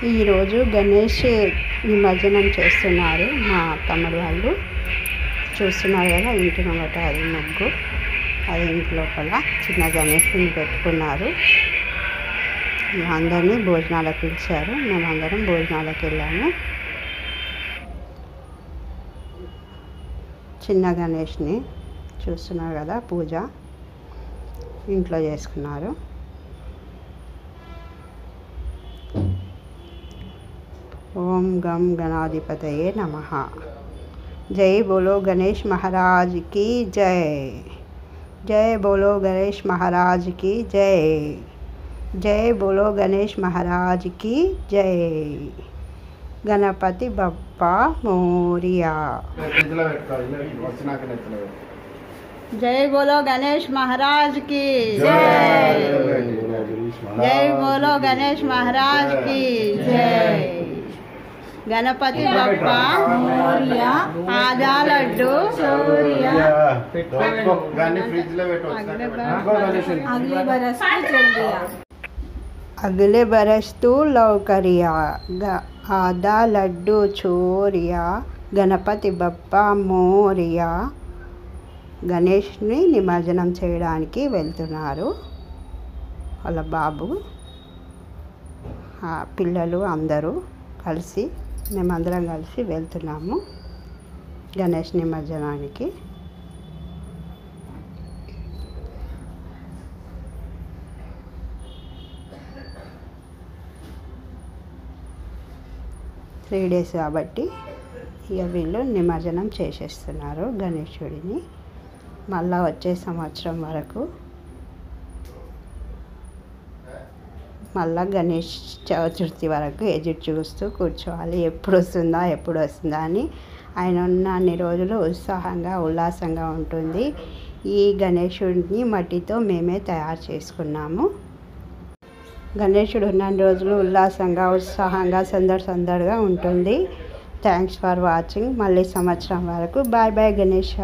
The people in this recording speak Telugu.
ఈరోజు గణేష్ నిమజ్జనం చేస్తున్నారు మా తమ్ముడు వాళ్ళు. చూస్తున్నారు కదా, ఇంటి ముంగట అది ముగ్గు, అది ఇంటి లోపల చిన్న గణేష్ని పెట్టుకున్నారు. అందరినీ భోజనాలకు పిలిచారు. మేమందరం భోజనాలకు వెళ్ళాము. చిన్న గణేష్ని చూస్తున్నారు కదా, పూజ ఇంట్లో చేసుకున్నారు. ओम गम गणाधिपतये नमः। जय बोलो गणेश महाराज की जय। जय बोलो गणेश महाराज की जय। जय बोलो गणेश महाराज की जय। गणपति बप्पा मोरिया। जय बोलो गणेश महाराज की जय। जय बोलो गणेश महाराज की जय। गणपति बप्पा मोरिया। आजा लड्डू चोरिया। अगले बरस तू लौकरिया। आधा लड्डू चोरिया। गणपति बप्पा मोरिया। గణేష్ని నిమజ్జనం చేయడానికి వెళ్తున్నారు వాళ్ళ బాబు, పిల్లలు అందరూ కలిసి, మేమందరం కలిసి వెళ్తున్నాము గణేష్ నిమజ్జనానికి. 3 days కాబట్టి ఇక వీళ్ళు నిమజ్జనం చేసేస్తున్నారు గణేశుడిని. మళ్ళా వచ్చే సంవత్సరం వరకు మళ్ళా గణేష్ చతుర్థి వరకు ఎదురు చూస్తూ కూర్చోవాలి, ఎప్పుడు వస్తుందా అని. ఆయన ఉన్న అన్ని రోజులు ఉత్సాహంగా ఉల్లాసంగా ఉంటుంది. ఈ గణేశుడిని మట్టితో మేమే తయారు చేసుకున్నాము. గణేశుడు ఉన్న రోజులు ఉల్లాసంగా ఉత్సాహంగా సందడిగా ఉంటుంది. Thanks for watching. మళ్ళీ సంవత్సరం వరకు బాయ్ బాయ్ గణేష.